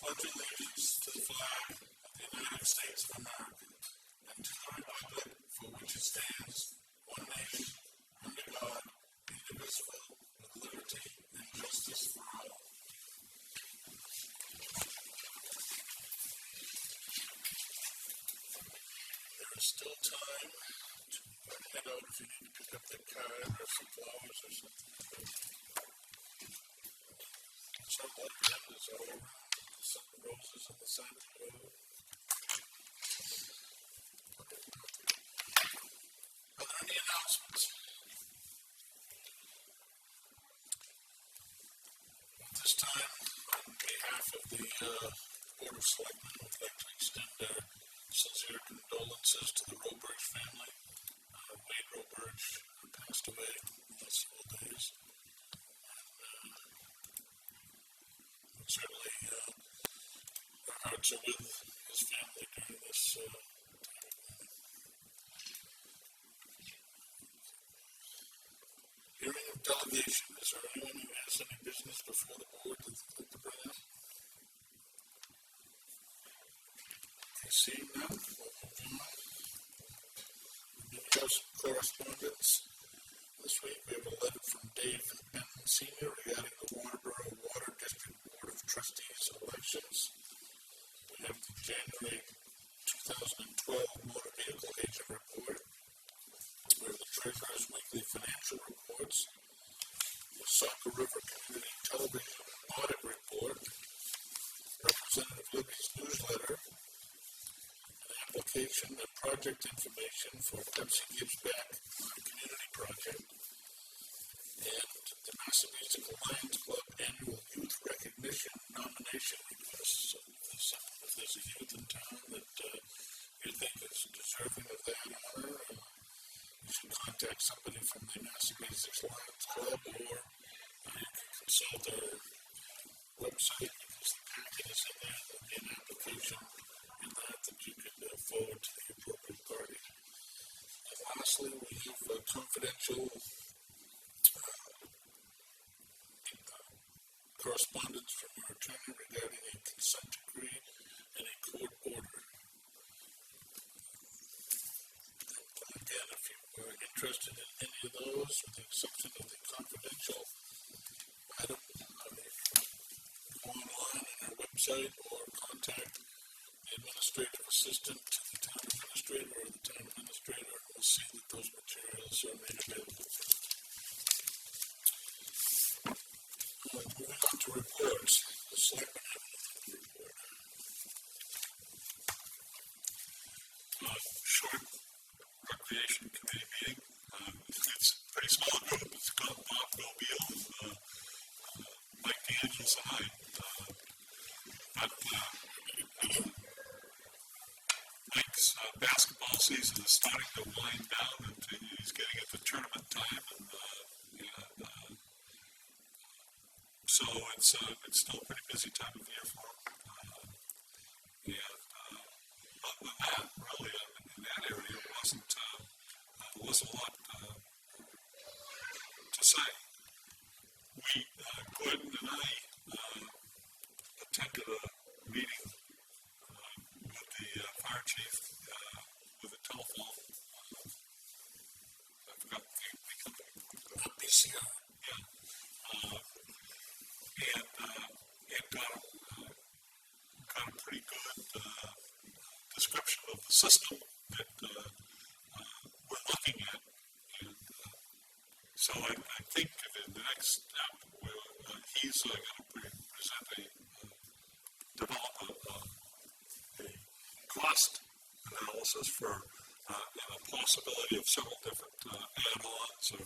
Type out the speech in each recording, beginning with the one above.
pledge allegiance to the flag of the United States of America and to the republic for which it stands, one nation, under God, indivisible, with liberty and justice for all. There is still time to head out if you need to pick up that card or some flowers or something. Some like that is all around. Some roses on the side of the road. Are there any announcements? At this time, on behalf of the Board of Selectmen, we'd like to extend our sincere condolences to the Roberge family. Wade Roberge passed away in the last several days. And certainly, our hearts are with his family during this time of mourning. Hearing of delegation. Is there anyone who has any business before the board that they'd like to bring up? I see none. We'll move on. We have some correspondence. This week we have a letter from David Benton Sr. regarding the Waterboro Water District Board of Trustees elections. We have the January 2012 Motor Vehicle Agent Report. We have the Treasurer's Weekly Financial Reports. The Saco River Community Television Audit Report. Representative Libby's newsletter. An application and project information for Pepsi Gives Back community project. And the Massabesic Lions Club Annual Youth Recognition Nomination Request. So if there's a youth in town that you think is deserving of that honor, you should contact somebody from the Massabesic Lions Club, or you can consult our website because the packet is in there. There'll be an application in that you can forward to the appropriate party. And lastly, we have confidential correspondence from our attorney regarding a consent decree and a court order. And again, if you are interested in any of those, with the exception of the confidential item, go online on our website or contact the administrative assistant to the town administrator or the town administrator, and we'll see that those materials are made available for you. Moving on to reports. The Selectmen have nothing to report. Short recreation committee meeting. It's a pretty small group. It's got Bob Nobile and Mike D'Angels and I. Mike's basketball season is starting to wind down, and he's getting into tournament time, and so it's still a pretty busy time of year for him. Other than that, really, in that area, there wasn't a lot to say. Gordon and I attended a meeting with the fire chief with a telephone. I forgot the company. PCR. Yeah. And got a pretty good description of the system that we're looking at. And so I think in the next step, he's going to develop a cost analysis for and a possibility of several different add-ons or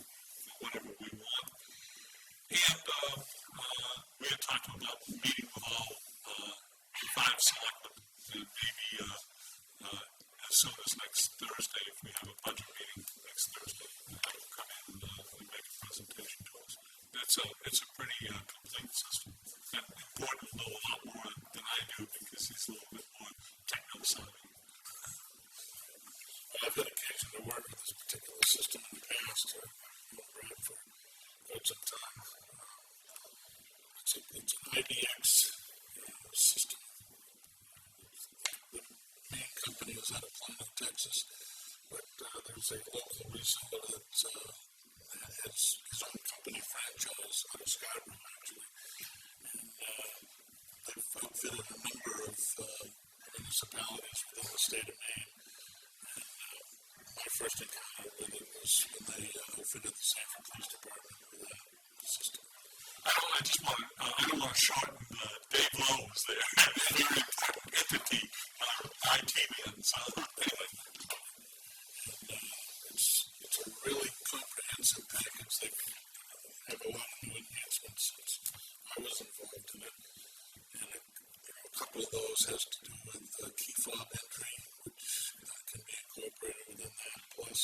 whatever we want. And we had talked about meeting with all 5 selectmen, and maybe as soon as next Thursday, if we have a budget meeting next Thursday, have them come in and make a presentation to us. It's a pretty complete system. And Gordon will know a lot more than I do because he's a little bit more techno-savvy. I've had occasion to work with this particular system in the past. I've known Brad for quite some time. It's an IBX system is out of Plano, Texas. But there's a local reseller that has his own company franchise out of Scarborough, actually. And they've outfitted a number of municipalities within the state of Maine. And my first encounter with it was when they outfitted the Sanford Police Department with that system. I don't want to shorten Dave Lowe was there. Very important entity, IT man. So anyway. It's a really comprehensive package. They have a lot of new enhancements since I was involved in it. And a couple of those has to do with key fob entry, which can be incorporated within that, plus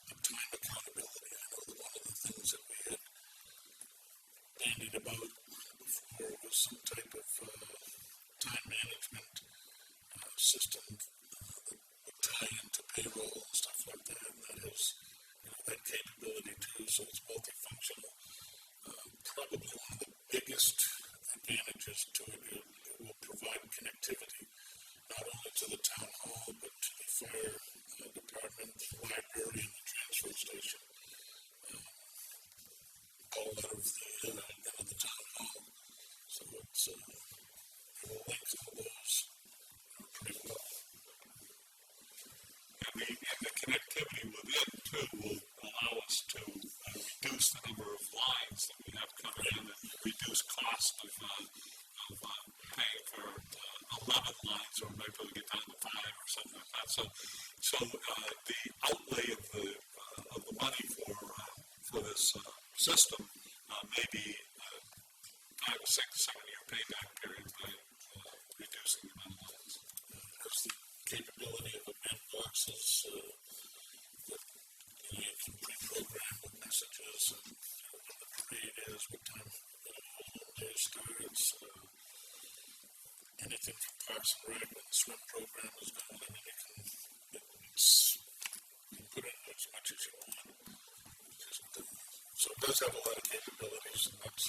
the time accountability. I know that one of the things that we had bandied about before was some type of time management system that would tie into payroll and stuff like that. And that has that capability too, so it's multifunctional. Probably one of the biggest advantages to it, it will provide connectivity not only to the town hall but to the fire department, the library, and the transfer station. All out of the town hall. So it's it will link all those pretty well. And the connectivity within too will allow us to reduce the number of lines that we have coming in and reduce cost of paying for 11 lines, or maybe we'll get down to 5 or something like that. So the outlay of the money for this system may be 5 or 6, 7-year payback period by reducing the amount of lines. It has the capability of event boxes that you can pre-program with messages and when the parade is, what time the day starts, anything from Parks and Rec when the swim program is going. I mean, you can put in as much as you want. So it does have a lot of capabilities, and that's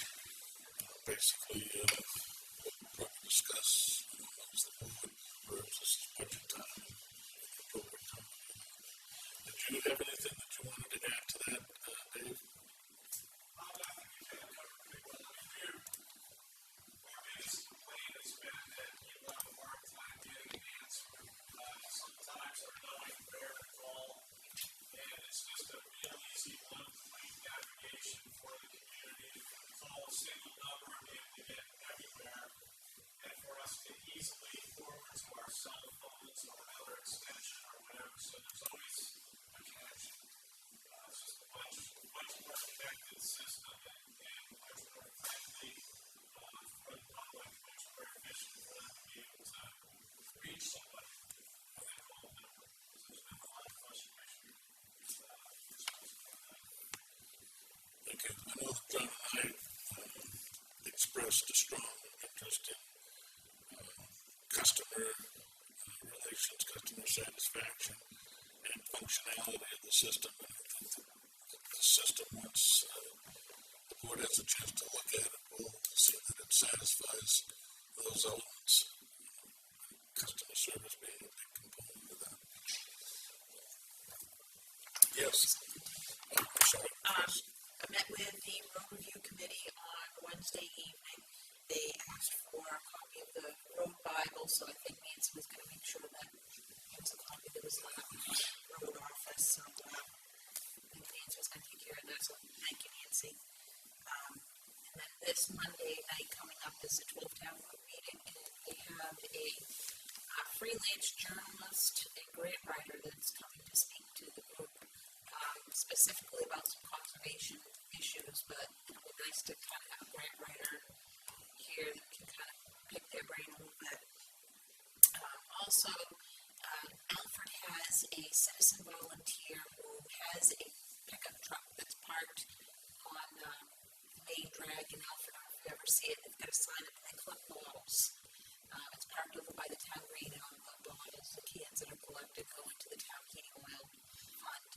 basically what we'll probably discuss amongst the board, whereas this is budget time and appropriate time. Did you have anything that you wanted to add to that, Dave? I think you can cover pretty well. Our biggest complaint has been that you have a hard time getting an answer. Sometimes they're knowing where to call, and it's just a real easy one-point navigation for the community to call a single number and to get everywhere, and for us to easily forward to our cell phones or another extension or whatever. So there's always a connection. It's just a much more connected system and much more friendly for the public, much more efficient for them to be able to reach somebody when they call a number. So there's been a lot of frustration. Thank you. I know that John and I expressed a strong interest in customer relations, customer satisfaction, and functionality of the system. And I think that the system, once the board has a chance to look at it, will see that it satisfies those elements. Customer service being a big component of that. Yes. I'm sorry. I met with the road review committee on Wednesday evening. They asked for a copy of the road Bible, so I think Nancy was going to make sure that there was a copy that was left in the road office. So I think Nancy was going to take care of that, so thank you, Nancy. And then this Monday night coming up is the 12 Town Road meeting, and they have a freelance journalist and grant writer that's coming to speak to the group. Specifically about some conservation issues, but it would be nice to kind of have a grant writer here that can kind of pick their brain a little bit. Also, Alfred has a citizen volunteer who has a pickup truck that's parked on the main drag in Alfred. If you ever see it, they've got a sign up and they collect bottles. It's parked over by the town green, and all the bottles, the cans that are collected go into the town heating oil fund.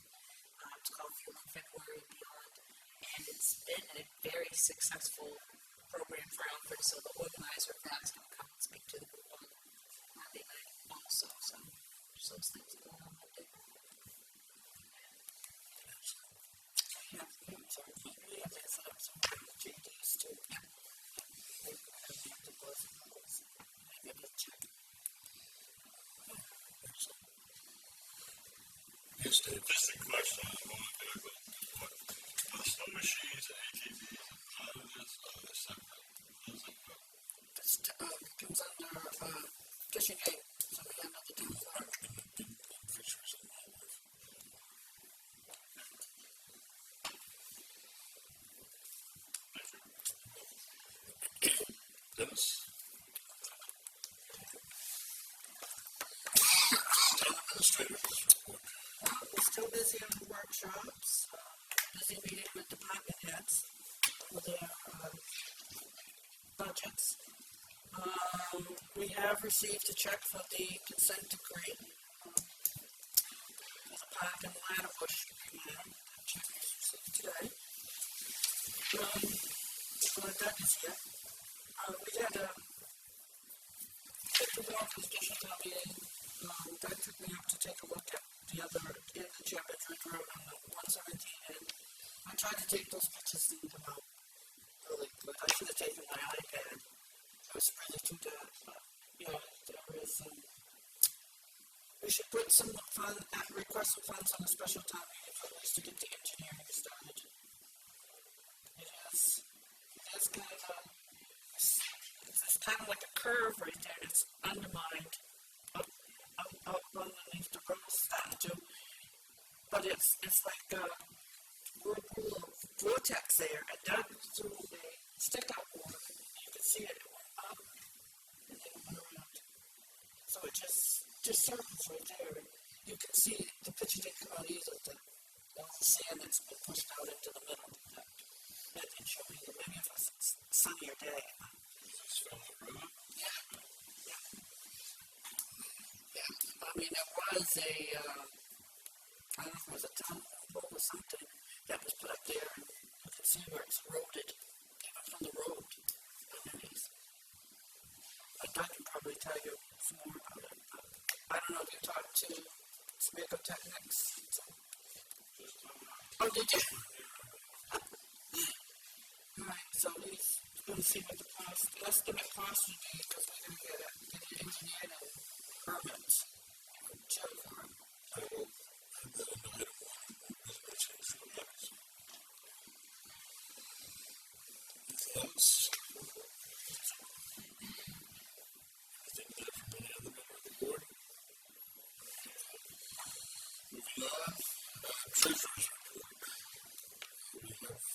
It's called Fueling February and Beyond, and it's been a very successful program for Alfred, so the organizer of that's going to come and speak to the group on Monday night also. So Yes, Dave. Just a question, I'm going to go, what, snow machines and ATVs, how do this, separate? How does it go? This comes under fishing game, so we handle the town clerk. Fisheries and wildlife. Dennis? Town administrator's report. We're still busy on the workshops, busy meeting with department heads for their budgets. We have received a check for the consent decree for the park and ladder bush plan. That check was received today. Doug is here. We had a paperwork for the special town meeting. Doug took me up to take a look at the other end of the Chapter Road on the 117, and I tried to take those pictures and them out really good. I should have taken my iPad. I was really too bad, but yeah, there is we should put some request some funds on a special town meeting for at least to get the engineering started. It's kind of like a curve right there. It's undermined up underneath the road starting to, but it's like a whirlpool of vortex there, and Doug threw a stick out water. You can see it went up and then it went around. So it just circles right there. You can see the picture didn't come out either. The sand that's been pushed out into the middle. That didn't show either. Maybe if it was a sunnier day. Is this from the road? Yeah. I mean, there was a, I don't know if it was a town pole or something that was put up there, and you can see where it's eroded, even from the road underneath. But I can probably tell you some more about it. But I don't know if you talked to Saco Technics. Oh, did you? Alright, so he's going to see what the estimate cost would be, because we're going to get it engineered and permits. Check for it. I will have that in item 1 as mentioned for next. Anything else? Anything there from any other member of the board? Moving on, treasurer's report. We have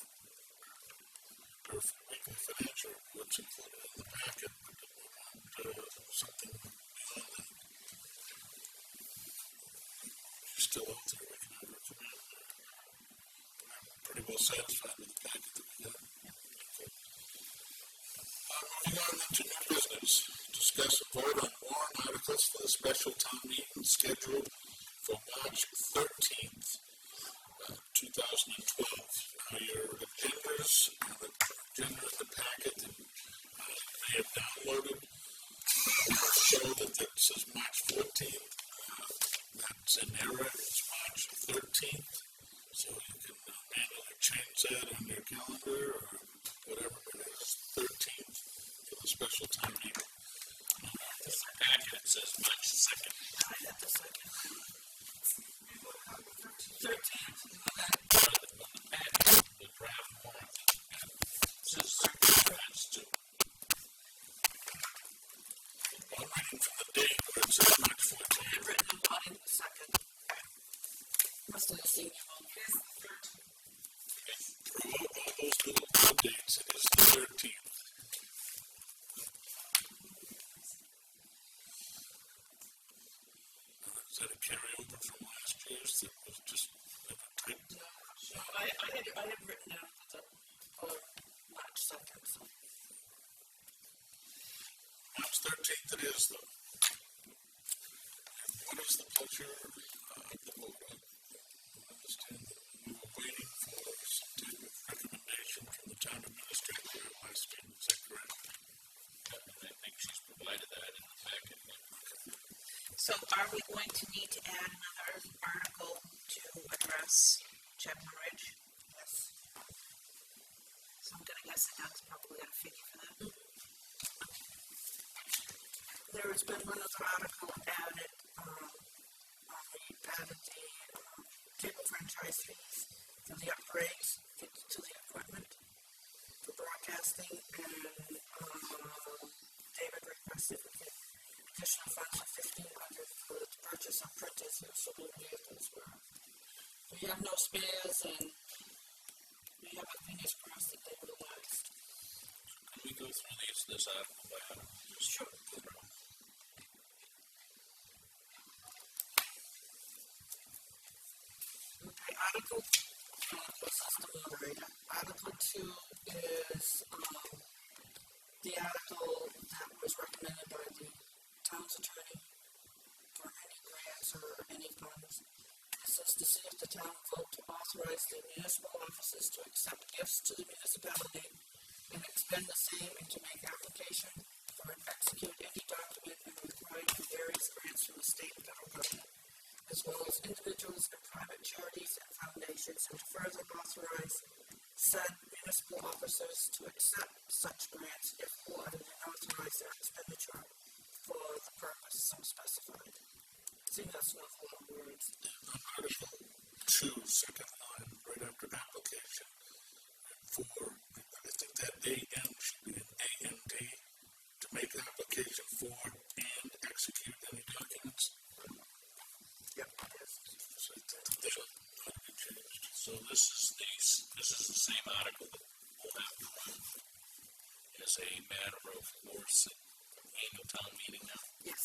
our weekly financial reports included in the packet, but we want something beyond that. If you're still out there, we can have her come in. I'm pretty well satisfied with the packet that we got. Moving on then to new business. Discuss and vote on warrant articles for the special town meeting scheduled for March 13th, 2012. Your agendas, the agenda in the packet that you may have downloaded show that says March 14th. That's an error. It's March 13th. So you can manually change that on your calendar or whatever it is. 13th for the special time meeting. In the packet it says March 2nd. I have the second. 13th. The draft warrant. It says March 2. I'm reading from the date where it says March 14th. I had written about it in the second. Must have seen you on this. Through all those little dates, it is the 13th. Is that a carryover from last year's that was just never typed? No, I had written down for March 2nd. So. March 13th it is, though. And what is the pleasure of the board? I understand that we were waiting for some type of recommendation from the town administrator last meeting. Is that correct? I think she's provided that in the packet. So are we going to need to add another article to address Chapman Ridge? Yes. So I'm going to guess that that's probably got a figure for that. There has been one other article added. We added the cable franchise fees for the upgrades to the equipment for broadcasting, and David requested we get additional funds of $1,500 for the purchase of printers and usable vehicles. Where we have no spares, and we have our fingers crossed that they will last. Can we go through this article by article? Sure. Okay, Article, this is the moderator. Article 2 is the article that was recommended by the town's attorney for any grants or any funds. It says to see if the town will vote to authorize the municipal offices to accept gifts to the municipality and expend the same, and to make application for and execute any document and required for various grants from the state and federal government, as well as individuals and private charities and foundations, and to further authorize said municipal officers to accept such grants if awarded, and authorize their expenditure for the purpose so specified. I think that's not a lot of words. On Article 2, second line, right after application, for, I think that AN should be an AND, to make an application for and execute any documents. Yep, yes. So I think that ought to be changed. So this is the same article that will have to run as a matter of course at annual town meeting now. Yes.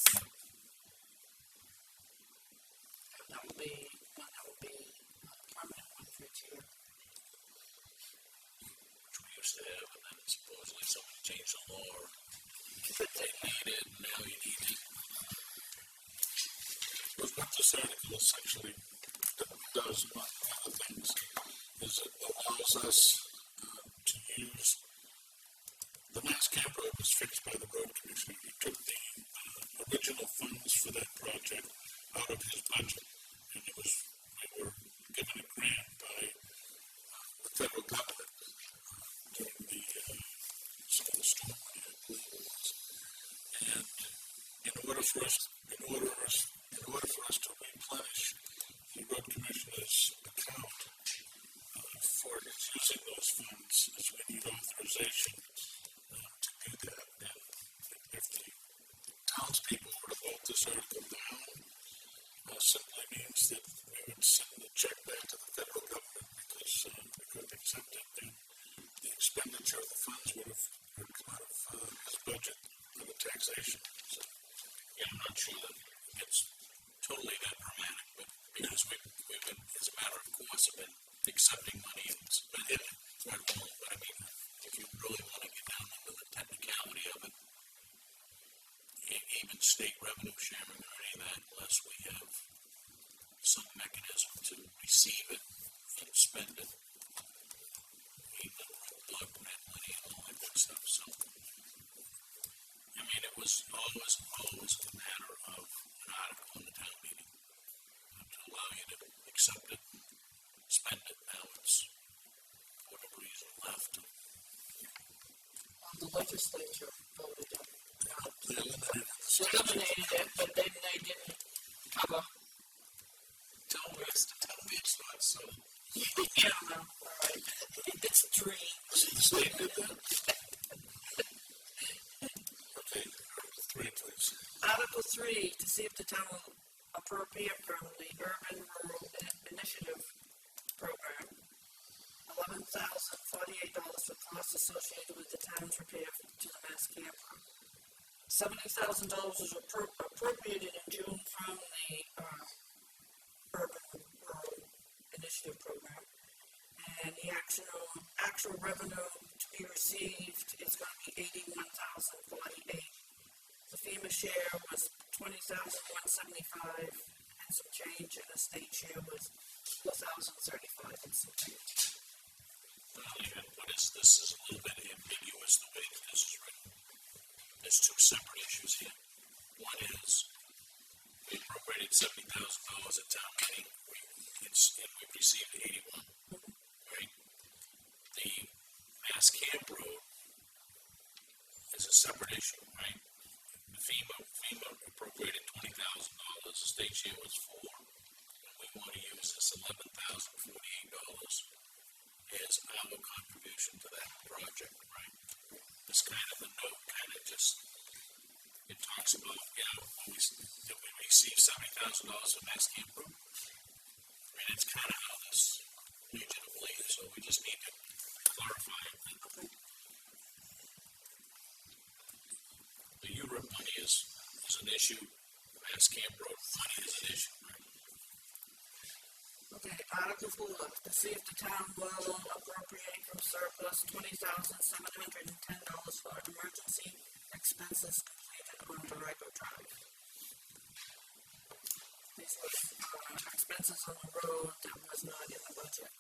That will be one that will be a permanent one for each year. Which we used to have, and then supposedly somebody changed the law, or they need it, now you need it. But what this article essentially does, among other things, is it allows us to use the Mass Camp Road was fixed by the road commissioner. He took the original funds for that project out of his budget, and we were given a grant by the federal government during some of the storm, I believe it was. And in order for us to replenish the road commissioner's account for using those funds, is we need authorization to do that. And if the townspeople were to vote this article down, simply means that we would send the check back to the federal government because we couldn't accept it, and the expenditure of the funds would come out of his budget for the taxation. So, Yeah, I'm not sure that it's totally that dramatic, but because we've been, as a matter of course, have been accepting money and spending it right along. But I mean, if you really want to get down into the technicality of it, even state revenue sharing or any of that, unless we have some mechanism to receive it and spend it, even blood grant money and all that good stuff. So, I mean, it was always a matter of an article in the town meeting to allow you to accept it, spend it. Now it's for whatever reason left. The legislature voted it. they eliminated the They statute. eliminated it, but then they didn't cover. Tell me it's not so. Yeah, no, all right. It's a dream. The state did that? Okay, Article 3, please. Article 3, to see if the town will appropriate from the Urban Rural Initiative Program $11,048 for costs associated with the town's repair to the Mass Camp Road. $70,000 was appropriated in June from the Urban Rural Initiative Program, and the actual revenue to be received is going to be $81,048. The FEMA share was $20,175 and some change, and the state share was $4,035 and some change. Well, even what is this is a little bit ambiguous the way that this is written. There's two separate issues here. One is we appropriated $70,000 at town meeting, and we received 81, right? The Mass Camp Road is a separate issue, right? The FEMA appropriated $20,000. The state share was $4,000, and we want to use this $11,000 as our contribution to that project, right? This kind of a note kind of just, it talks about, did we receive $70,000 from Mass Camp Group? I mean, it's kind of how this region of Lee, so we just need to clarify it. The URIP money is an issue, Mass Camp Road money is an issue, right? Okay, Article 4, to see if the town will appropriate from surplus $20,710 for emergency expenses completed on Durango Drive. These were expenses on the road that was not in the budget.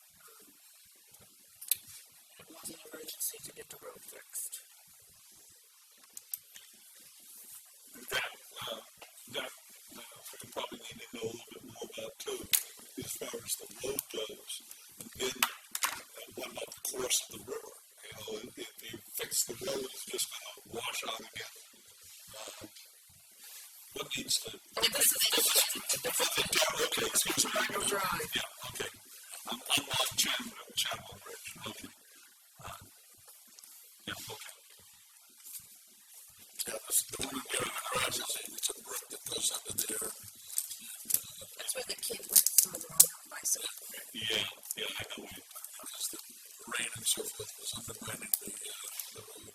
It was an emergency to get the road fixed. That we probably need to know a little bit more about too, as far as the road goes. And then what about the course of the river? You know, if you fix the road, it's just going to wash out again. What needs to? Okay, excuse me. Drive. Yeah, okay. I'm on Channel Bridge. Okay. Yeah, okay. Yeah, the one in the garage is it's a brook that goes under there. That's where the kid went further on the bicycle. Yeah, I know. Because the rain and so forth was undermining the road.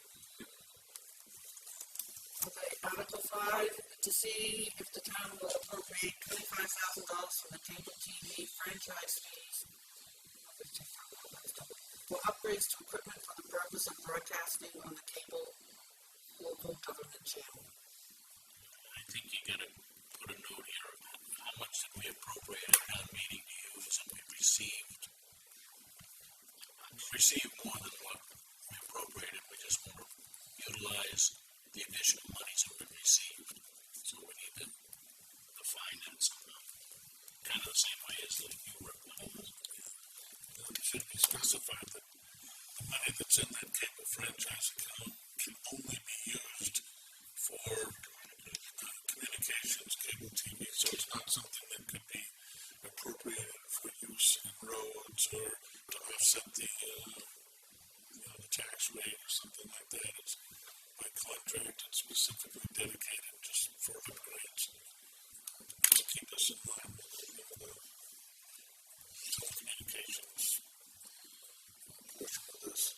Okay, Article 5, to see if the town will appropriate $25,000 from the cable TV franchise fees for upgrades to equipment for the purpose of broadcasting on the cable local government channel. I think you gotta put a note here about how much did we appropriate at town meeting to use, and we received more than what we appropriated. We just want to utilize the additional monies that we received. So we need to define that somehow. Kind of the same way as the URIP money is. It should be specified that the money that's in that cable franchise account can only be used for communications, cable TV, so it's not something that could be appropriated for use in roads or to offset the tax rate or something like that. It's by contract and specifically dedicated just for upgrades to keep us in line with the telecommunications portion of this.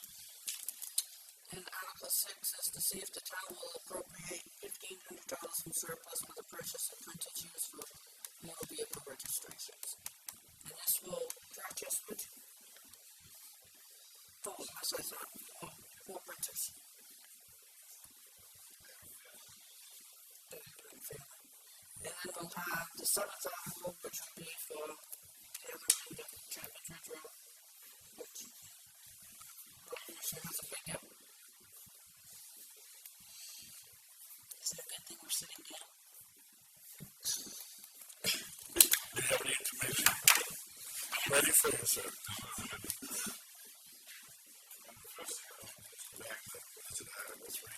And Article 6 is to see if the town will appropriate $1,500 from surplus for the purchase of printed use for motor vehicle registrations. And this will purchase which? Oh, as I thought, 4 printers. And then we'll have the 7th article, which will be for the other end of Chapman Ridge Road, which the commission has a big help. Is it a good thing we're sitting down? Do you have any information? Ready for you, sir. Back to Article 3.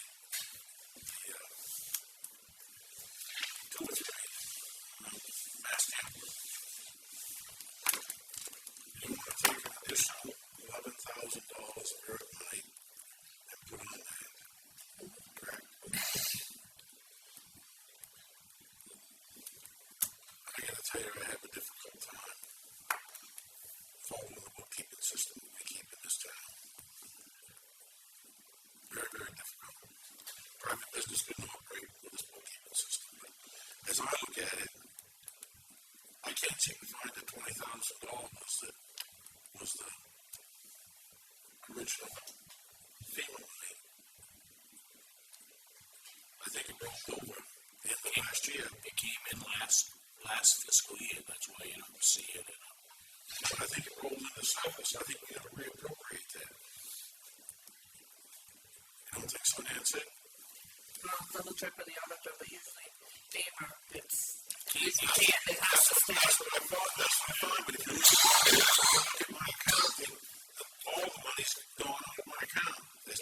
Mass Camp. You want to take an additional $11,000 of your money and put on that. Correct? I gotta tell you, I have a difficult time following the bookkeeping system that we keep in this town. Very, very difficult. Private business couldn't operate with this bookkeeping system, but as I look at it, I can't seem to find the $20,000 that was the original FEMA money. I think it rolled over in the last year. It came in last fiscal year, that's why you don't see it. But I think it rolled into surplus. I think we got to reappropriate that. You don't think so, Nancy? Well, double check with the auditor, but usually FEMA, it has to stay. That's what I thought, but if you look at my account, all the money's going out of my account. It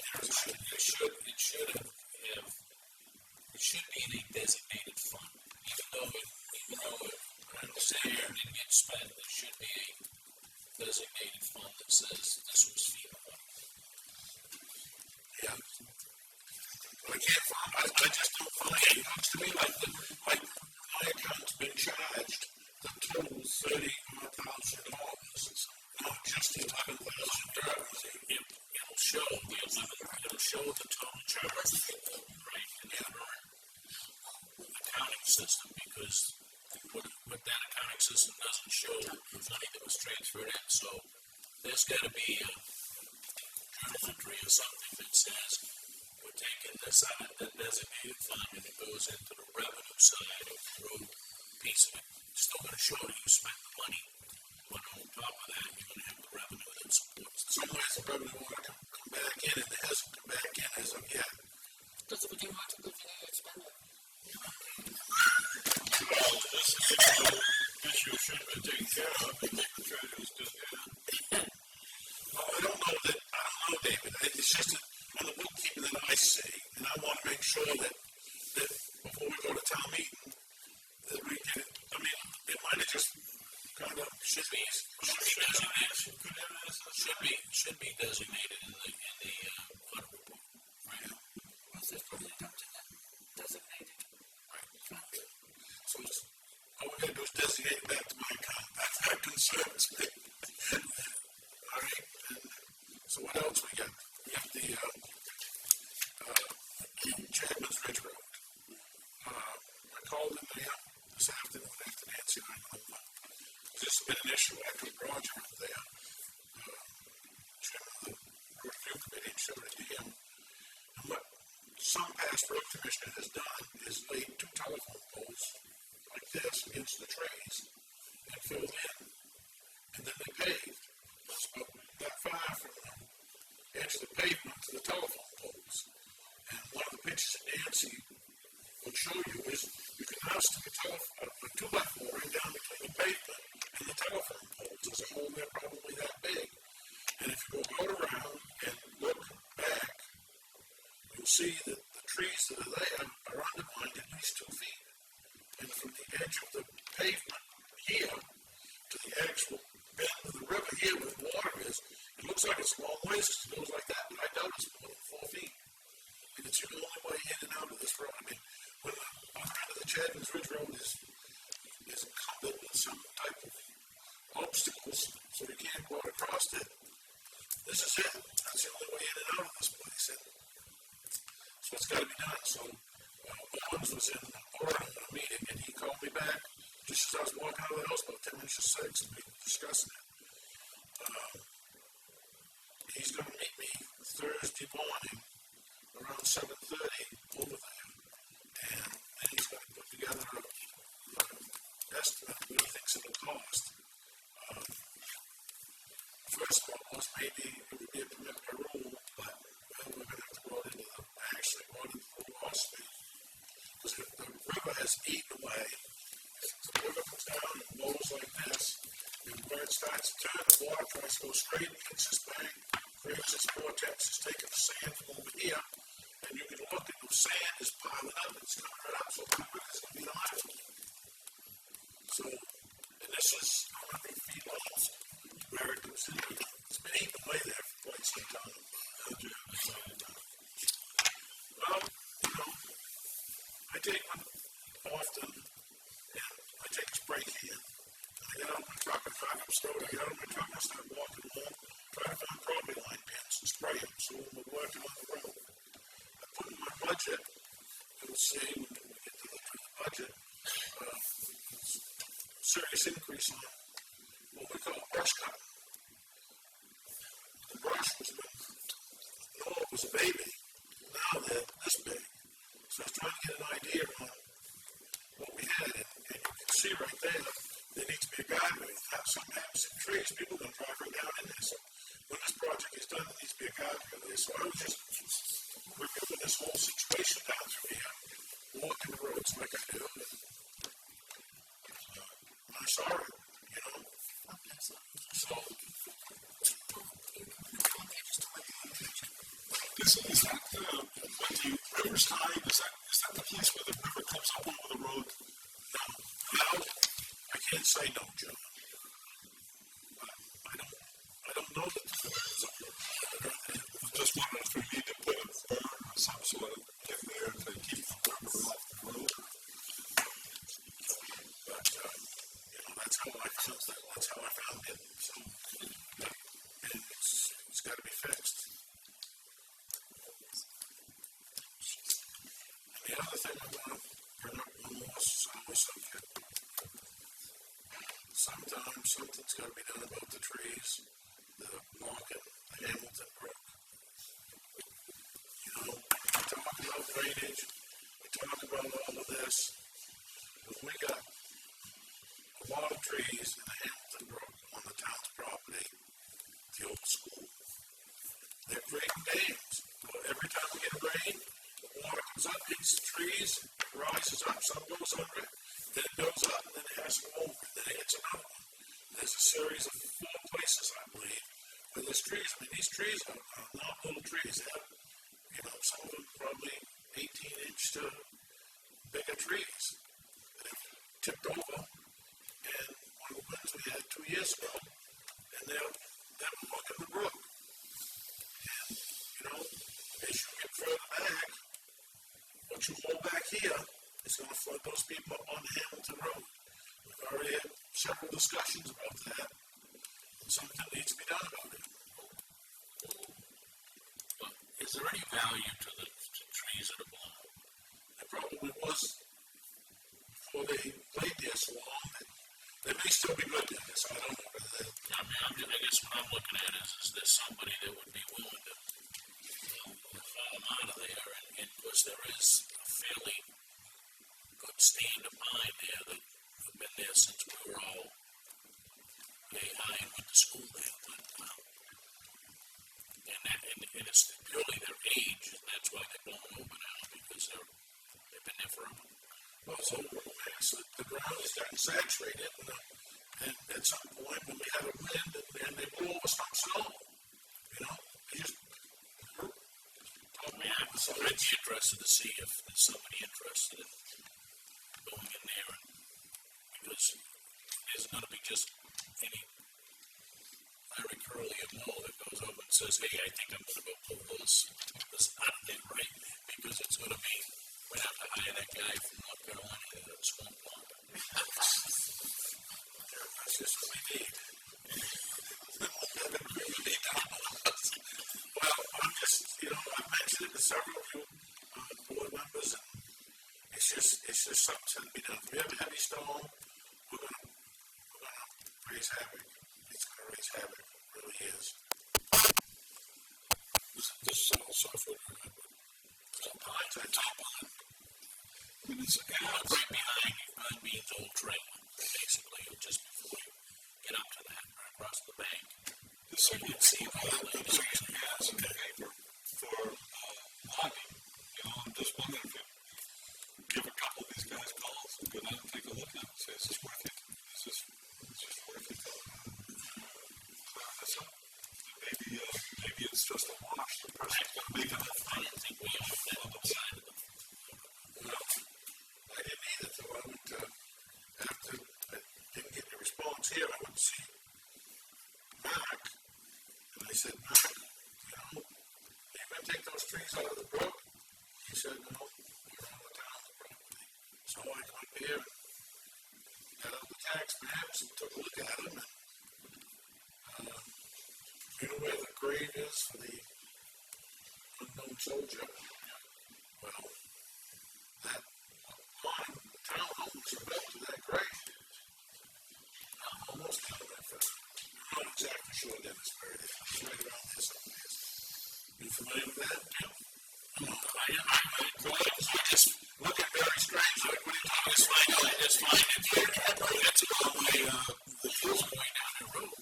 should be in a designated fund. Even though I understand it didn't get spent, there should be a designated fund that says this system, because what that accounting system doesn't show the money that was transferred in, so there's gotta be a journal entry or something that says, we're taking this out of the designated fund and it goes into the revenue side of the road piece of it. It's still gonna show that you spent the money, but on top of that, you're gonna have the revenue that supports the. Somewhere's the revenue ought to come back in, and it hasn't come back in as of yet. Does it, would you want to live in an expenditure? Well, this issue should have been taken care of, and the treasurer's doing that. Well, I don't know, David. It's just that on the bookkeeping that I see, and I want to make sure that before we go to town meeting, that we get it. I mean, it might have just kind of Should be designated. Should be designated in the audit report. Right. Was this probably designated? Right. So all we gotta do is designate it back to my account. That concerns me. All right. And so what else we got? We got the Chapman's Ridge Road. I called in there this afternoon after Nancy and I went over. This has been an issue after Roger over there. Chairman of the road review committee showed it to him. And what some past road commissioner has done is laid 2 telephone poles like this against the trees and filled in. And then they paved. It's about that far from the edge of the pavement to the telephone poles. And one of the pictures that Nancy would show you is you can now stick a 2x4 right down between the pavement and the telephone poles. There's a hole there probably that big. And if you go out around and look back, you'll see that the trees that are there are undermined at least 2 feet. And from the edge of the pavement here to the actual bend of the river here where the water is, it looks like it's a long ways because it goes like that, but I doubt it's more than 4 feet. And it's the only way in and out of this road. I mean, when the other end of the Chapman's Ridge Road is encumbered with some type of obstacles so you can't go across it, this is it. That's the only way in and out of this place. And so it's got to be done. So Owens was in Oregon at a meeting, and he called me back just as I was walking out of the house about 10 minutes to 6, and we were discussing it. He's going to meet me Thursday morning around 7:30 over there, and then he's going to put together an estimate of what he thinks it'll cost. First thought was maybe it would be a permit by rule, but we're going to have to go out into the law speed. Because if the river has eaten away, if the river comes down and blows like this, and where it starts to turn, the water tries to go straight against this bank, creates this vortex, it's taking the sand from over here, and you can look and the sand is piling up, and it's coming right up, so the river is going to be an island. So, and this is 100 feet long, where it comes in. It's been eaten away there for quite some time. Well, I take one often, and I take a spray can, and I get out of my truck and drive up the road. I get out of my truck and I start walking home, try to find property line pins and spray them so when we're working on the road. I put in my budget, you'll see when we get to the budget, serious increase on what we call brush cutting. The brush was it was a baby. Now they're this big. So I was trying to get an idea on what we had, and you can see right there needs to be a guardrail. If something happens to the trees, people are going to drive right down in there. So when this project is done, there needs to be a guardrail there. So I was just reviewing this whole situation down through here, walking the roads like I do, and I saw it, So is that when the river's high, is that the place where the river comes up over the road? No, I can't say no, Joe. I don't know that the river is up there. I just wondering if we need to put a berm or some sort of in there to keep the river off the road. But that's how I found that. That's how I found it. So, and it's got to be fixed. The other thing I want to bring up one more sometimes something's gotta be done about the trees that are blocking the Hamilton Brook. You know, we talk about drainage, we talk about all of this, but we got a lot of trees in the Hamilton Brook on the town's property, the old school. They're creating dams. Well, every time we get rain, the water comes up, hits the trees, rises up, some goes under it, then it goes up, and then it has to go over, and then it hits another one. There's a series of 4 places, I believe, where there's trees. I mean, these trees are not little trees. They have, you know, some of them probably 18-inch to bigger trees that have tipped over. And one of the ones we had 2 years ago, and they're blocking the brook. And, you know, as you get further back, what you hold back here is going to flood those people up on Hamilton Road. We've already had several discussions about that, and something needs to be done about it. But is there any value to the trees that are blown? There probably was before they laid there so long. They may still be good there, so I don't know whether they. I mean, I guess what I'm looking at is there somebody that would be willing to, you know, haul them out of there, and of course there is a fairly good stand of pine there that have been there since we were all high and went to school there. But, and it's purely their age, and that's why they're blown over now, because they've been there forever. Well, so the ground is getting saturated, and at some point when we had a wind and they blew over some snow, you know, they just. I'd be interested to see if there's somebody interested in going in there, and because there's going to be just any Larry Curly or Mo that goes over and says, hey, I think I'm going to go pull this out of there, right? Because it's going to be, we'd have to hire that guy from North Carolina that swamp pond. That's just what we need. Well, I'm just, you know, I've mentioned it to several of you board members, and it's just something to be done. If we have a heavy storm, we're gonna raise havoc. It's gonna raise havoc. It really is. This is all software. It's a top line. I mean, it's right behind Bean's old trailer, basically, just before you get up to that, right across the bank. this So you can see all the ads in the paper for Libby. You know, I'm just wondering if you give a couple of these guys calls and go down and take a look at it and say, is this worth it? Is this worth it? Clear this up. Maybe it's just a wash. The person's going to make it. I don't think we own that other side of it. No, I didn't either. So I went to, after I didn't get the response here, I went to see Mark, and I said, Mark, you know, are you going to take those trees out of the brook? He said, no, you're on the town's property. So I went here and got out the tax maps and took a look at them, and you know where the grave is for the unknown soldier? Well, that line, the town homes are built to that grave. Almost out of that first. I'm not exactly sure Dennis buried it. It's right around there somewhere. You familiar with that? Yeah. I just look at very strange. Like, what are you talking about? It's fine. That's a long way, the field's going down the road.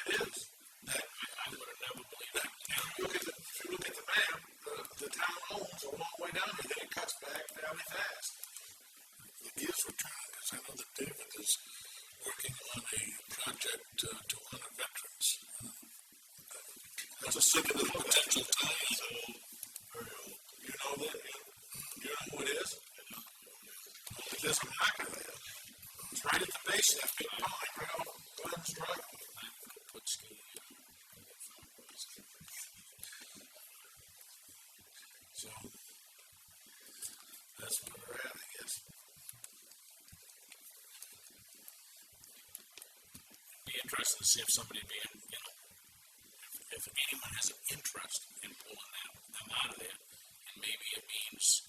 It is. I would have never believed that. If you look at the map, the town owns a long way down here, then it cuts back fairly fast. The gears were turning, because I know that David is working on a project to honor veterans. That's a significant potential tie-in. You know that? You know who it is? There's a marker there. It's right at the base of that big pine, right off Glenn's driveway. So, that's where we're at, I guess. Be interested to see if somebody if anyone has an interest in pulling them out of there, and maybe it means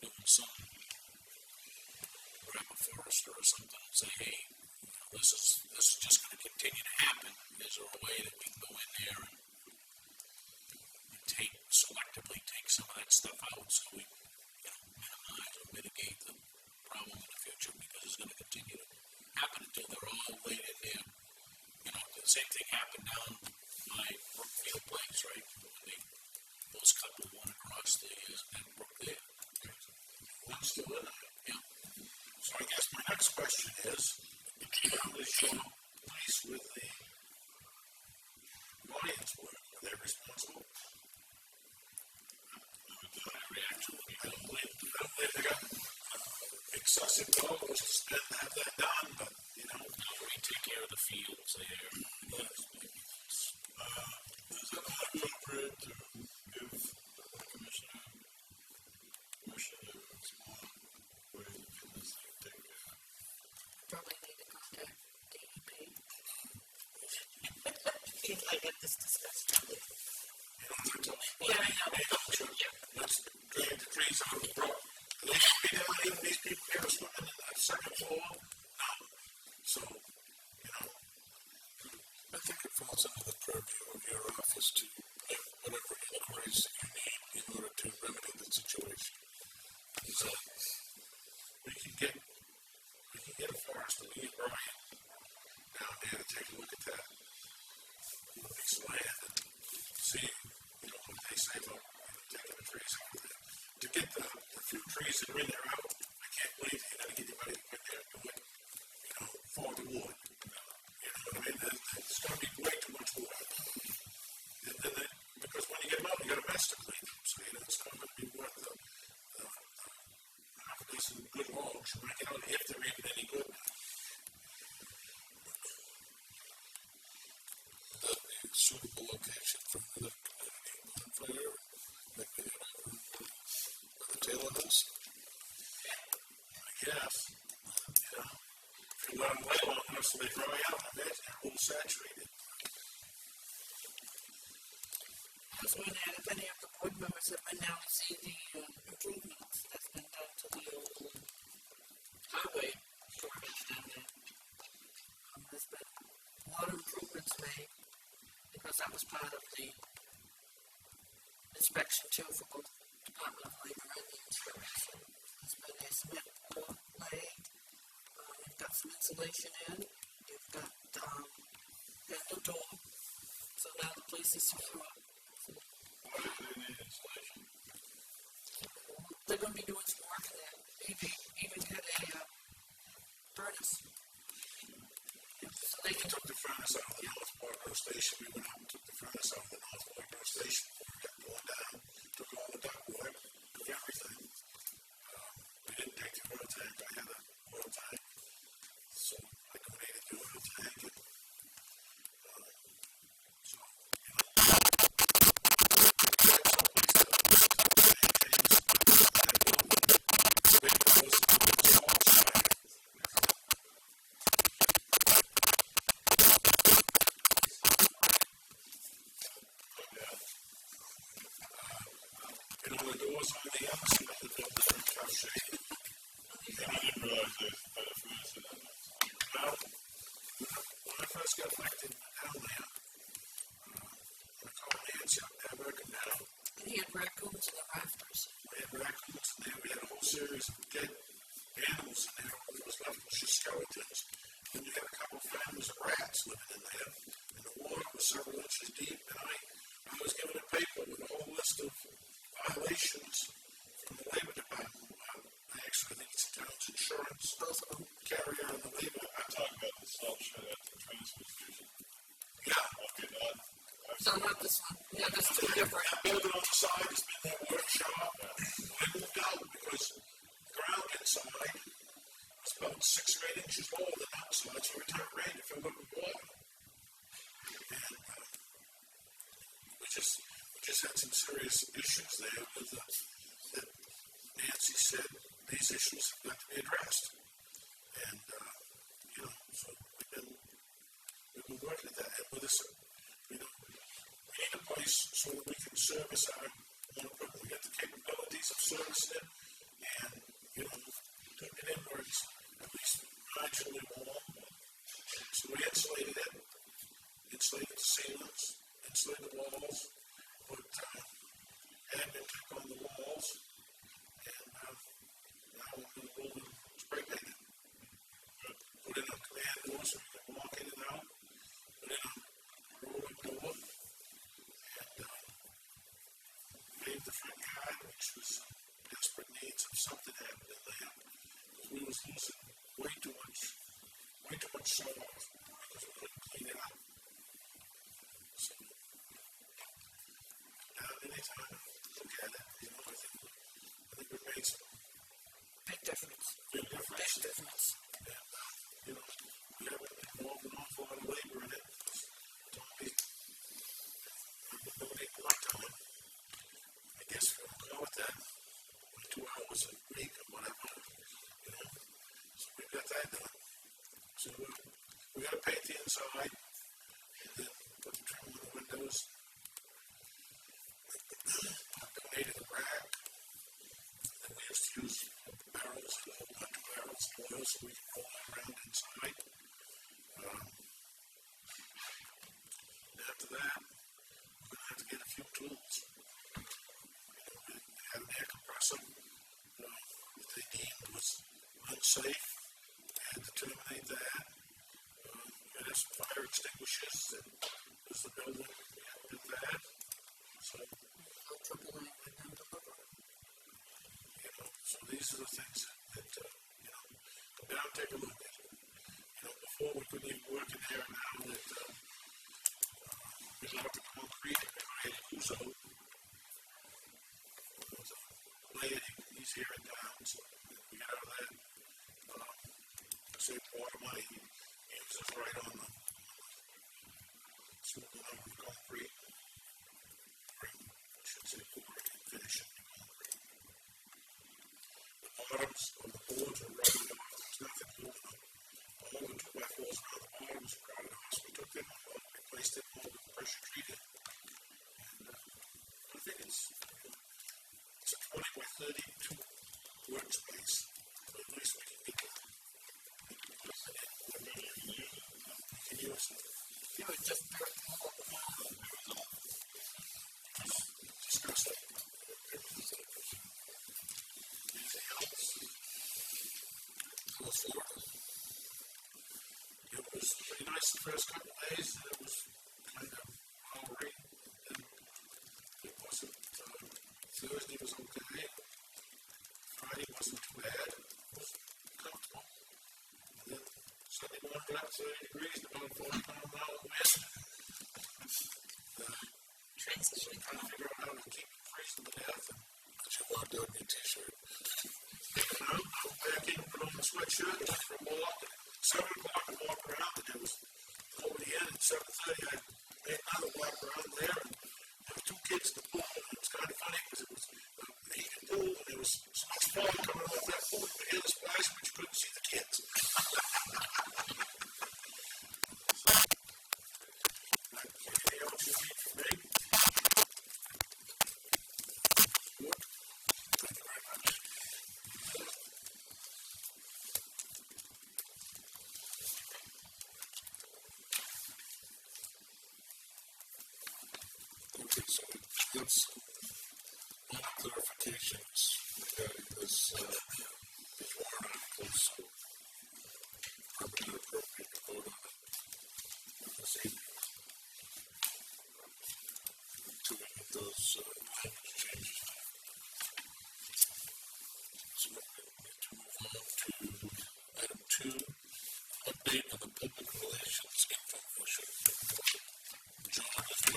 doing some, grab a forester or something and say, hey, this is just gonna continue to happen, is there a way that we can go in there and selectively take some of that stuff out so we, minimize or mitigate the problem in the future, because it's gonna continue to happen until they're all laid in there. The same thing happened down by Brookfield Place, right? When those couple went across that brook there. One's still in there. Yeah. So I guess my next question is, how does your police with the audience work? Are they responsible? I don't believe they got excessive dollars to spend to have that done, but, We take care of the fields there. Is it not appropriate to give the commissioner permission to explore where you can this thing take care? Probably need to contact DEP. I get this discussed. Yeah, I know. let's drag the trees out of the brook. Are they going to be down even these people here are swimming in that second floor? No. So, I think it falls under the purview of your office to make whatever inquiries that you need in order to remedy the situation. So we can get a forester, we get Brian down there to take a look at that piece of land and see, what they say about taking the trees out of there. To get the few trees that are in there out, I can't believe you're going to get anybody to go in there and do it, for the wood. You know what I mean? There's going to be way too much wood. And then because when you get them out, you got a mess to clean them. So, it's not going to be worth the half a dozen good logs you might get out if they're even any good. Would that be a suitable location for another community bonfire? Maybe over by the Taylor House? I guess. If you let them lay long enough so they dry out, I imagine they're a little saturated. I was going to add, if any of the board members have been down to see the improvements that's been done to the old highway shortage down there. There's been a lot of improvements made, because that was part of the inspection too for both Department of Labor and the inspection. There's been a cement floor laid, you've got some insulation in, you've got a new door, so now the place is secure. Why do they need insulation? They're going to be doing some work in there. Even had a furnace. So they We can took the furnace out of the North Waterboro station. We went out and took the furnace out of the North Waterboro station before it got going down. Took all the ductwork, took everything. We didn't take the oil tank. I had an oil tank. So I donated the oil tank. And, so, the doors on the outside of the building are tough shape. I didn't realize there's a better furnace in that. Now, when I first got elected down there, I called Nancy up there, working down. and he had raccoons in the rafters. We had raccoons in there. We had a whole series of dead animals in there. What was left was just skeletons. Then you had a couple of families of rats living in there. And the water was several inches deep. And I was given a paper with a whole list of violations from the Labor Department. I actually think it's the town's insurance carrier and the Labor. I'm talking about the salt shed at the transfer station. Yeah. Okay, So not this one. Yeah, that's two different. That building on the side has been their workshop. I moved out because the ground inside was about 6 or 8 inches lower than outside, so every time it rained, it filled up with water. And we just had some serious issues there with that Nancy said these issues have got to be addressed. And, so we've been working at that. And with this, we need a place so that we can service our own equipment. We got the capabilities of servicing it and, putting it in where it's at least marginally warm. losing way too much soil because we couldn't clean it up. So, now anytime I look at it, you know, I think we made some Big difference. big difference. Big difference. And, you know, we haven't involved an awful lot of labor in it. It's only, I've been doing it a long time. I guess if you want to call it that, 2 hours a week or whatever, you know. So we've got that done. So we got to paint the inside and then put the trim on the windows. I've donated a rack. And we used to use barrels, a whole bunch of barrels of oil so we can roll that around inside. After that, we're going to have to get a few tools. You know, we had an air compressor that they deemed was unsafe. They had to terminate that. We had to have some fire extinguishers that was the building. We had to do that. So, you know, so these are the things that you know, come down and take a look at. You know, before we couldn't even work in there. Now that we love the concrete, we hired Uso. He's here in town, so we get out of that. Save water money. He uses right on the smoothing out the concrete. I should say pouring and finishing the concrete. The bottoms of the boards are rotted off. There's nothing holding them. All the 2x4s around the bottoms are rotted off. So we took them all, replaced them all with pressure treated. And I think it's a 20 by 32 workspace. But at least we can get the we can use it. You would just very more. Disgusting. Anything else? How was Florida? It was pretty nice the first couple of days. It was kind of howery. And it wasn't, Thursday was okay. Friday wasn't too bad. It was comfortable. And then Sunday morning got up to 30 degrees and about 40-mile-an-hour wind. Transition. Trying to figure out how to keep it freezing to death. But you walked out in your t-shirt. Taken out, I went back in, put on the sweatshirt, went for a walk. At 7 o'clock I walked around and there was nobody in. At 7:30 I made another walk around there and there were 2 kids in the pool. And it was kind of funny because it was a heated pool and there was so much fog coming off that pool. You could hear the splash, but you couldn't see the kids. Anything else you need from me? Thank you very much. Okay, so that's all the clarifications regarding this warrant articles. So probably not appropriate to vote on it this evening. Until we get those language changes. So we need to move on to item 2, update on the public relations information. John has been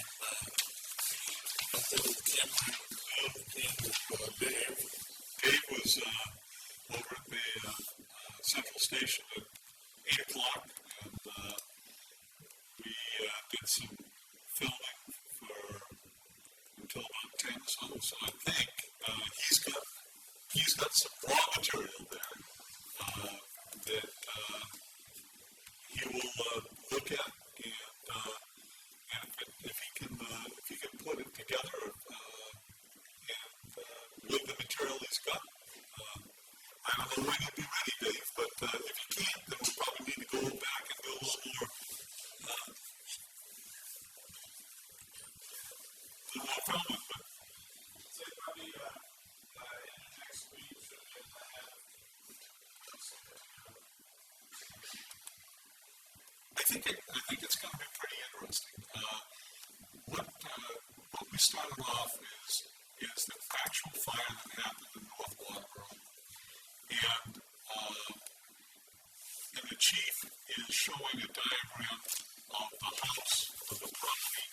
up there with Cameron and Dave. Dave was over at the Central Station at 8 o'clock, and we did some filming until about 10 or so. So I think he's got some raw material there that he will look at, and if he can put it together and with the material he's got. I don't know when he'll be ready, Dave, but if he can't, then we'll probably need to go back and do a little more filming. But So probably in the next week should be able to have I think it's going to be pretty interesting. What we started off is the actual fire that happened in North Waterboro, and chief is showing a diagram of the house, of the property,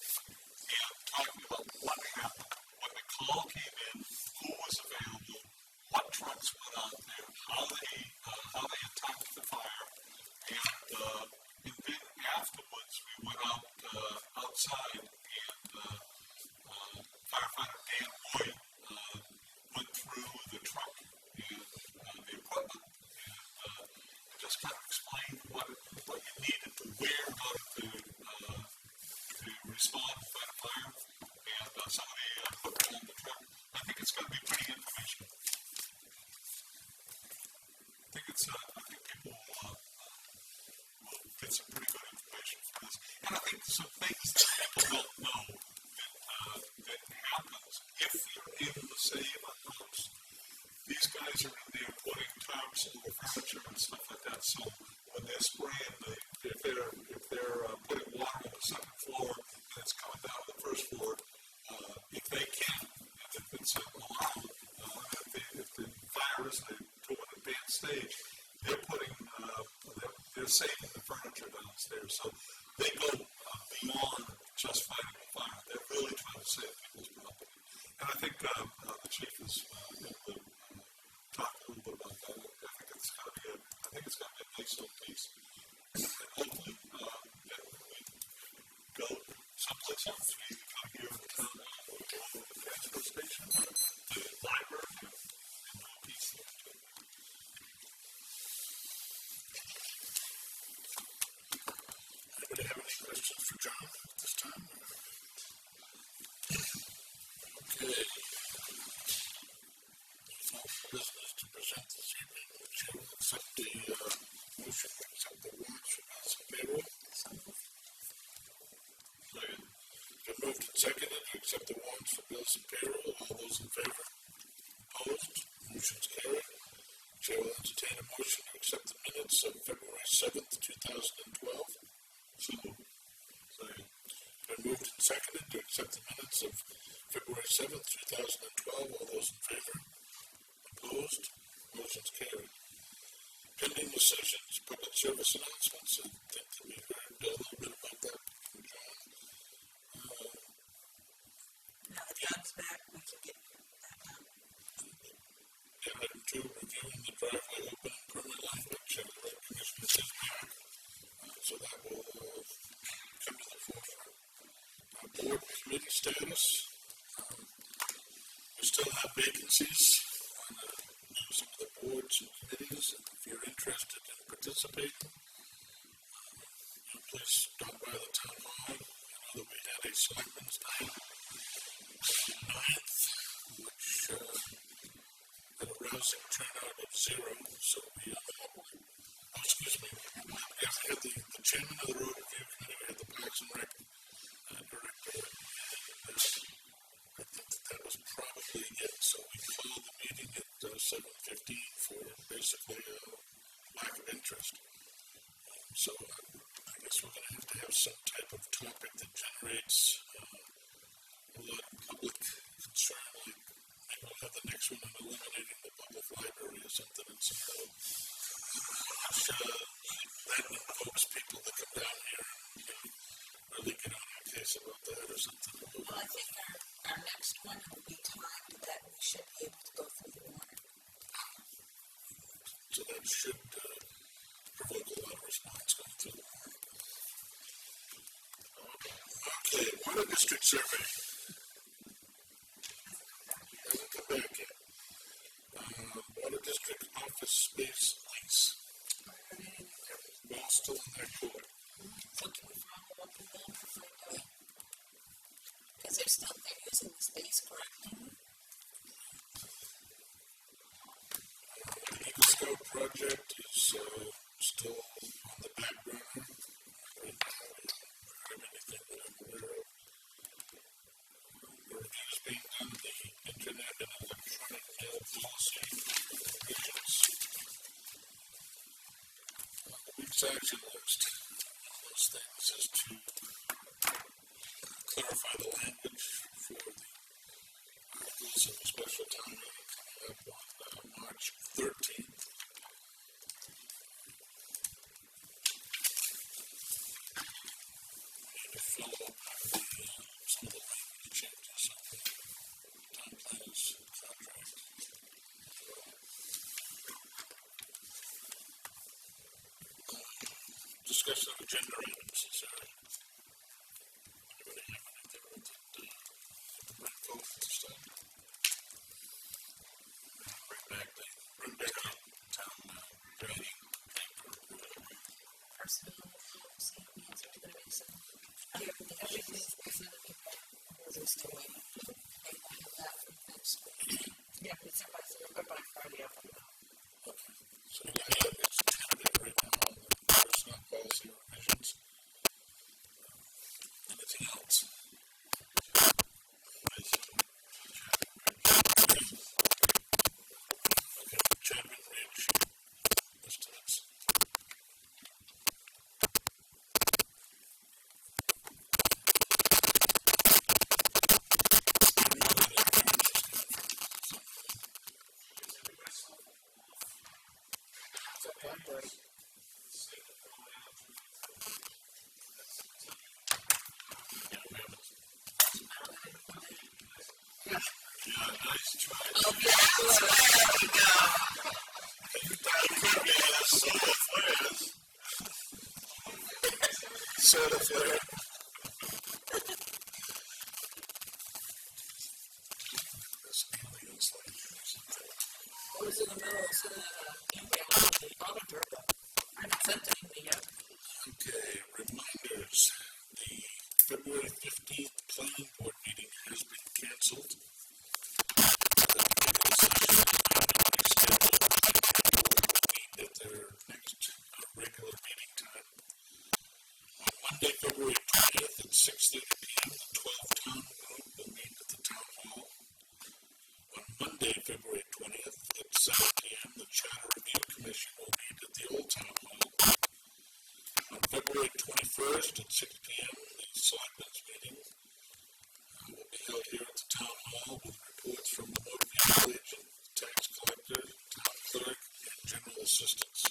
and talking about what happened. When the call came in, who was available, what trucks went out there, how they attacked the fire, and then afterwards we went out outside and firefighter Dan Roy went through the truck and the equipment and just kind of explained what you needed to wear in order to respond to fight a fire and some of the equipment on the truck. I think it's going to be pretty informational. I think people will get some pretty good information from this. And I think some things that people don't know that happens if you're able to save a house. These guys are in there putting tarps over furniture and stuff like that. So when they're spraying, if they're putting water on the second floor and it's coming down to the first floor, if they can, and if it's allowed, if the fire isn't to an advanced stage, they're saving the furniture downstairs. So they go beyond just fighting the fire. They're really trying to save people's property. And I think the chief is able to talk a little bit about that. I think it's going to be a nice little piece. And hopefully, that we go someplace else. We can come here in the town hall, or go to the transfer station, or the library, and do a piece there too. Anybody have any questions for John at this time? Okay. Business to present this evening, which will accept the motion to accept the warrants for bills and payroll. Been moved and seconded to accept the warrants for bills and payroll. All those in favor? Opposed? Motion's carried. Chair will entertain a motion to accept the minutes of February 7th, 2012. So moved. Second. Been moved and seconded to accept the minutes of February 7th, 2012. All those in favor? Opposed? Motion's carried. Pending decisions, public service announcements. I think that we heard a little bit about that from John. Now the John's back, we can get that done. Item 2, reviewing the driveway opening permit language. The road commissioner is back. So that will come to the forefront. Board committee status. We still have vacancies on some of the boards and committees. And if you're interested in participating, please stop by the town hall. I know that we had a selectmen's night on the 9th, which had a rousing turnout of 0. So we had the chairman of the road review committee, we had the Parks and Rec director, and I think that was probably it. So we called the meeting at 7:15 for basically a lack of interest. So I guess we're going to have some type of topic that generates a lot of public concern, like maybe we'll have the next one on eliminating the public library or something, and some that invokes people that come down here and really get on our case about that or something. Well, I think our next one will be timed that we should be able to go through the warrant. So that should provoke a lot of response going through the warrant. Okay, water district survey. Hasn't come back yet. Water district office space lease. Well, still in their court. So can we follow up with them to find out? Because they're using the space correctly. The Eagle Scout project is still on the back burner. Right now, we don't have anything that I'm aware of. The review is being done, the internet and electronic mail policy revisions. The week's action list. One of those things is to clarify the language for the articles of a special town meeting coming up on March 13th. discussion of agenda items, is there anybody have anything that bring forward this time? Bring back the town meeting paper. Personnel policy needs are gonna make some, everything's presented in there, we're still waiting. They will have that for next week. Yeah, it's by Friday afternoon. Okay, so it's tentative right now on the personnel policy revisions. Anything else? Okay, Chapman Ridge estimates. Yeah, nice try. Okay, that's where we go. Soda flare. This alien's like I was in the middle of sending an email to the auditor, but I haven't sent anything yet. okay, reminders. The February 15th planning board meeting has been canceled. The regular session meet at their next regular meeting time. On Monday, February 20th at 6:30 p.m., the 12 town group will meet at the town hall. On Monday, February 20th at 7 p.m., the Charter Review Commission will meet at the Old Town Hall. On February 21st at 6 p.m., the Selectmen's meeting will be held here at the Town Hall with reports from the motor vehicle agent, tax collector, town clerk, and general assistants.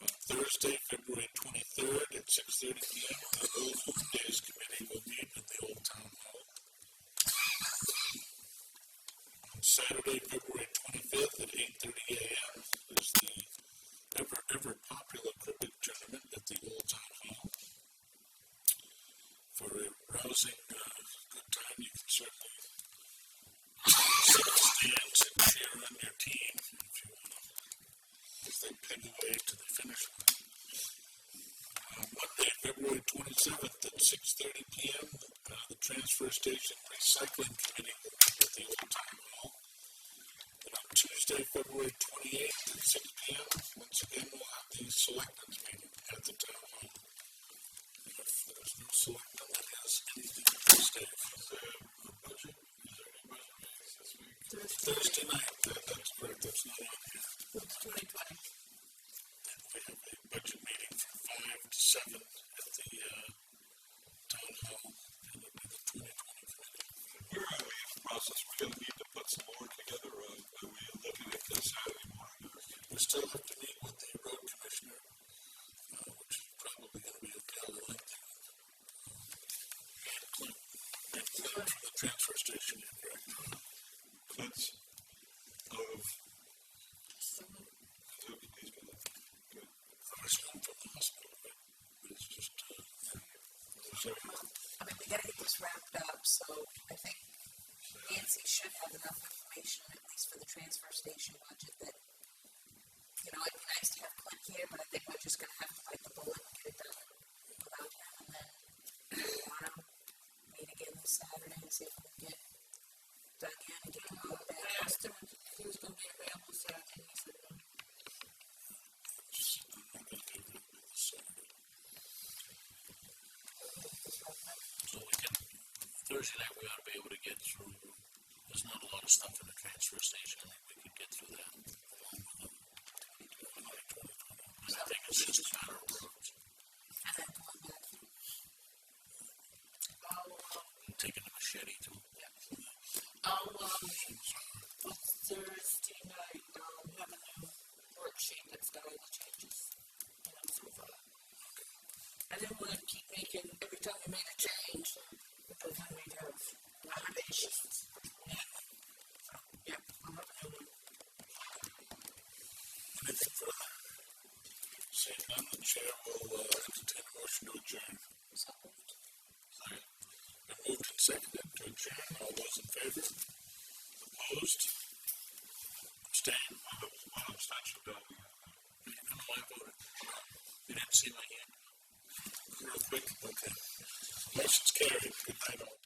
On Thursday, February 23rd at 6:30 p.m., the Old Home Days Committee will meet at the Old Town Hall. On Saturday, February 25th at 8:30 a.m. is the ever popular cricket tournament at the Old Town Hall. For a rousing good time, you can certainly sit in the stands and cheer on your team if you want to, as they peg away to the finish line. On Monday, February 27th at 6:30 p.m., the Transfer Station Recycling Committee will meet at the Old Town Hall. And on Tuesday, February 28th at 6 p.m., once again, we'll have the Selectmen's meeting at the Town Hall. And if there's no Selectmen that has anything to Thursday, is there a budget? Is there any budget meetings this week? Thursday night, that's correct, that's not on here. It's 2020. And we have a budget meeting from 5 to 7 at the Town Hall, and it'll be the 2020 committee. Where are we in the process? We're going to need to put some more together. Are we looking at this Saturday morning? We still have to meet with the road commissioner, which is probably going to be a fairly lengthy one. And Clint from the transfer station, you're correct. Clint's of He's been good. There's one from the hospital, but it's just, I mean, we gotta get this wrapped up, so I think Nancy should have enough information, at least for the transfer station budget, that, you know, it'd be nice to have Clint here, but I think we're just gonna have to bite the bullet and get it done without him, and then we wanna meet again this Saturday and see if we can get done again and get him out there. I asked him if he was going to be available Saturday, and he said no. I'm not going to be available this Saturday. So we can, Thursday night, we ought to be able to get through, there's not a lot of stuff in the transfer station, I think we could get through that. And I think it's just a matter of roads. And then going back through. Taking the machete to. Thursday night, have a new worksheet that's got all the changes. So far. I didn't want to keep making, every time we made a change, because then we'd have renovations. Yeah, I'll have a new one. Anything further? Seeing none, the chair will entertain a motion to adjourn. So moved. Second. Been moved and seconded to adjourn. All those in favor? Opposed? Abstained? One abstention, Bill. You don't know I voted. You didn't see my hand? Real quick? Okay. Motion's carried. Good night all.